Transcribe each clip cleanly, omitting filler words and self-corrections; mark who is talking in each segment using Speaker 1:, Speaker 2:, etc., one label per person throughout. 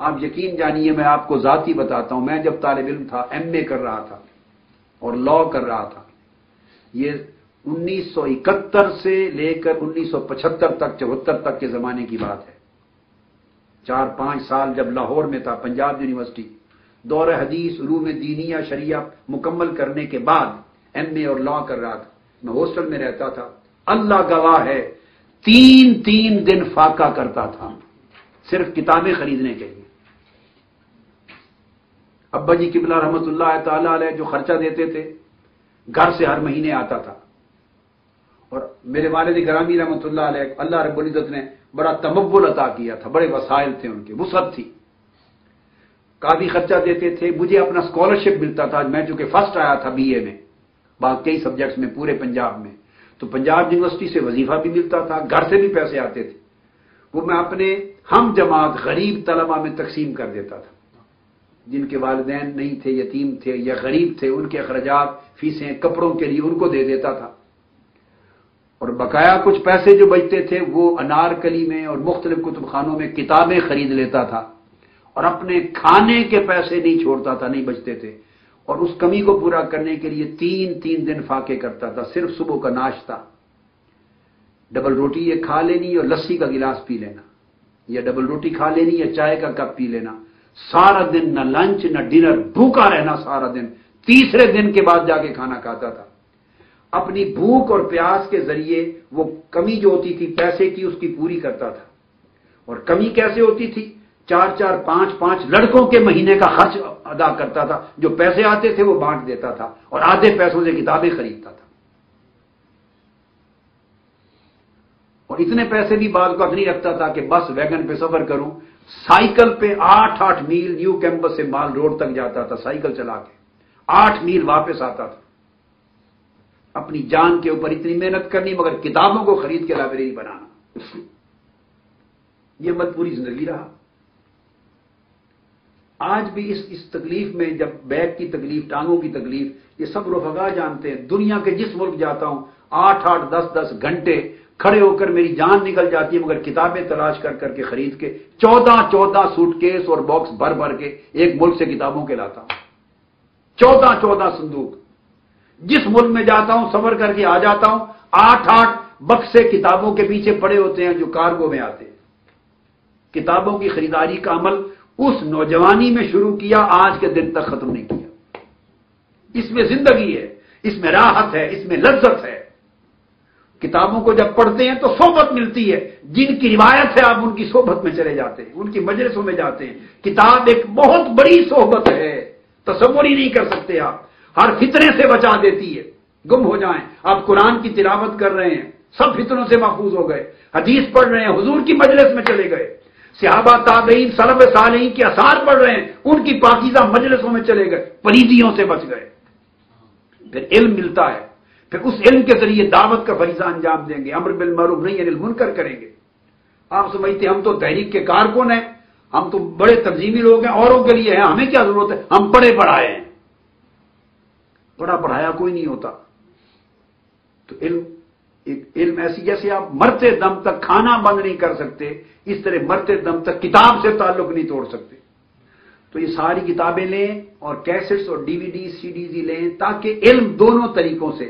Speaker 1: آپ یقین جانیے میں آپ کو ذاتی بتاتا ہوں، میں جب طالب علم تھا ایم اے کر رہا تھا اور لا کر رہا تھا، یہ 1971 سے لے کر 1975 تک 74 تک کے زمانے کی بات ہے۔ 4-5 سال جب لاہور میں تھا، پنجاب یونیورسٹی، دور حدیث علوم دینیہ شریعہ مکمل کرنے کے بعد ایم اے اور لا کر رہا تھا، میں ہاسٹل میں رہتا تھا، اللہ گواہ ہے 3 دن فاقہ کرتا تھا صرف کتابیں خریدنے کے لیے۔ ابا جی قبلہ رحمت اللہ تعالی علیہ جو خرچہ دیتے تھے گھر سے ہر مہینے آتا تھا، اور میرے والد گرامی رحمت اللہ علیہ اللہ رب العزت نے بڑا تمول عطا کیا تھا، بڑے وسائل تھے ان کے، وسعت تھی، کافی خرچہ دیتے تھے۔ مجھے اپنا اسکالرشپ ملتا تھا، میں چونکہ فرسٹ آیا تھا بی اے میں باقی سبجیکٹس میں پورے پنجاب میں، تو پنجاب یونیورسٹی سے وظیفہ بھی ملتا تھا، گھر سے بھی پیسے آتے تھے، وہ میں اپنے ہم جماعت غریب طلبہ میں تقسیم کر دیتا تھا، جن کے والدین نہیں تھے، یتیم تھے یا غریب تھے، ان کے اخراجات فیسیں کپڑوں کے لیے ان کو دے دیتا تھا، اور بقایا کچھ پیسے جو بچتے تھے وہ انارکلی میں اور مختلف کتب خانوں میں کتابیں خرید لیتا تھا، اور اپنے کھانے کے پیسے نہیں چھوڑتا تھا، نہیں بچتے تھے، اور اس کمی کو پورا کرنے کے لیے 3 دن فاقے کرتا تھا، صرف صبح کا ناشتہ ڈبل روٹی یہ کھا لینی اور لسی کا گلاس پی لینا، یا ڈبل روٹی کھا لینی یا چائے کا کپ پی لینا، سارا دن نہ لنچ نہ ڈنر، بھوکا رہنا سارا دن، تیسرے دن کے بعد جا کے کھانا کھاتا تھا۔ اپنی بھوک اور پیاس کے ذریعے وہ کمی جو ہوتی تھی پیسے کی اس کی پوری کرتا تھا، اور کمی کیسے ہوتی تھی؟ 4 5 لڑکوں کے مہینے کا خرچ ادا کرتا تھا، جو پیسے آتے تھے وہ بانٹ دیتا تھا، اور آدھے پیسوں سے کتابیں خریدتا تھا، اور اتنے پیسے بھی بعض وقت نہیں رکھتا تھا کہ بس ویگن پہ سفر کروں، سائیکل پہ 8 میل نیو کیمپس سے مال روڈ تک جاتا تھا سائیکل چلا کے، 8 میل واپس آتا تھا، اپنی جان کے اوپر اتنی محنت کرنی مگر کتابوں کو خرید کے لائبریری بنانا، یہ مت پوری زندگی رہا۔ آج بھی اس تکلیف میں، جب بیک کی تکلیف، ٹانگوں کی تکلیف، یہ سب رفقا جانتے ہیں، دنیا کے جس ملک جاتا ہوں 8 10 گھنٹے کھڑے ہو کر میری جان نکل جاتی ہے، مگر کتابیں تلاش کر کے خرید کے 14 سوٹ کیس اور باکس بھر کے ایک ملک سے کتابوں کے لاتا ہوں، 14 صندوق، جس ملک میں جاتا ہوں سفر کر کے آ جاتا ہوں، 8 بکسے کتابوں کے پیچھے پڑے ہوتے ہیں جو کارگو میں آتے ہیں۔ کتابوں کی خریداری کا عمل اس نوجوانی میں شروع کیا، آج کے دن تک ختم نہیں کیا۔ اس میں زندگی ہے، اس میں راحت ہے، اس میں لذت ہے۔ کتابوں کو جب پڑھتے ہیں تو صحبت ملتی ہے، جن کی روایت ہے آپ ان کی صحبت میں چلے جاتے ہیں، ان کی مجلسوں میں جاتے ہیں۔ کتاب ایک بہت بڑی صحبت ہے، تصور ہی نہیں کر سکتے آپ، ہر فتنے سے بچا دیتی ہے، گم ہو جائیں آپ قرآن کی تلاوت کر رہے ہیں سب فتنوں سے محفوظ ہو گئے، حدیث پڑھ رہے ہیں حضور کی مجلس میں چلے گئے، صحابہ تابعین سلف صالحین کے آثار پڑھ رہے ہیں ان کی پاکیزہ مجلسوں میں چلے گئے، پلیدیوں سے بچ گئے۔ پھر علم ملتا ہے، پھر اس علم کے ذریعے دعوت کا فریضہ انجام دیں گے، امر بالمعروف نہی عن المنکر کریں گے۔ آپ سمجھتے ہم تو تحریک کے کارکن ہیں، ہم تو بڑے تنظیمی لوگ ہیں، اوروں کے لیے ہیں، ہمیں کیا ضرورت ہے، ہم پڑھے پڑھائے ہیں۔ پڑھا پڑھایا کوئی نہیں ہوتا۔ تو علم ایسی، جیسے آپ مرتے دم تک کھانا بند نہیں کر سکتے، اس طرح مرتے دم تک کتاب سے تعلق نہیں توڑ سکتے۔ تو یہ ساری کتابیں لیں اور کیسٹس اور ڈی وی ڈی سی ڈیز لیں، تاکہ علم دونوں طریقوں سے،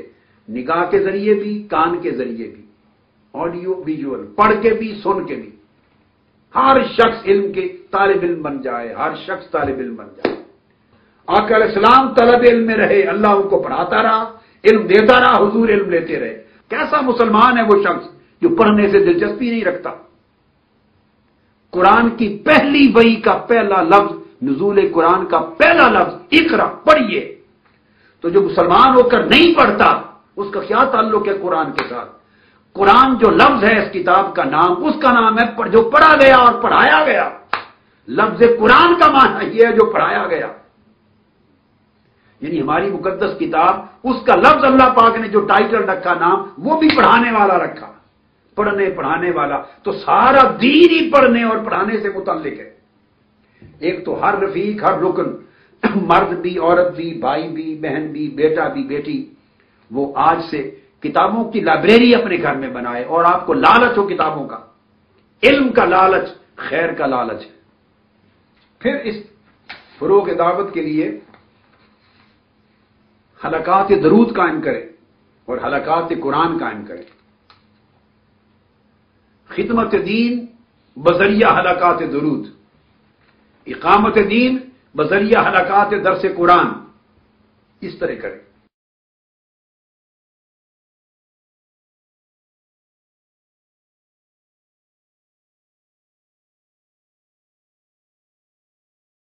Speaker 1: نگاہ کے ذریعے بھی کان کے ذریعے بھی، آڈیو ویژول، پڑھ کے بھی سن کے بھی، ہر شخص علم کے طالب علم بن جائے، ہر شخص طالب علم بن جائے۔ آقا علیہ السلام طلب علم میں رہے، اللہ ان کو پڑھاتا رہا، علم دیتا رہا، حضور علم لیتے رہے۔ کیسا مسلمان ہے وہ شخص جو پڑھنے سے دلچسپی نہیں رکھتا؟ قرآن کی پہلی وحی کا پہلا لفظ، نزول قرآن کا پہلا لفظ اقرا، پڑھیے، تو جو مسلمان ہو کر نہیں پڑھتا اس کا کیا تعلق ہے قرآن کے ساتھ؟ قرآن جو لفظ ہے اس کتاب کا نام، اس کا نام ہے جو پڑھا گیا اور پڑھایا گیا۔ لفظ قرآن کا معنی یہ ہے جو پڑھایا گیا، یعنی ہماری مقدس کتاب، اس کا لفظ اللہ پاک نے جو ٹائٹل رکھا، نام، وہ بھی پڑھانے والا رکھا، پڑھنے پڑھانے والا۔ تو سارا دین ہی پڑھنے اور پڑھانے سے متعلق ہے۔ ایک تو ہر رفیق، ہر رکن، مرد بھی، عورت بھی، بھائی بھی، بہن بھی، بیٹا بھی، بیٹی، وہ آج سے کتابوں کی لائبریری اپنے گھر میں بنائے، اور آپ کو لالچ ہو کتابوں کا، علم کا لالچ خیر کا لالچ ہے۔ پھر اس فروغ دعوت کے لیے حلقات درود قائم کرے اور حلقات قرآن قائم کرے. خدمت دین بذریعہ حلقات درود، اقامت دین بذریعہ حلقات درس قرآن، اس طرح کرے.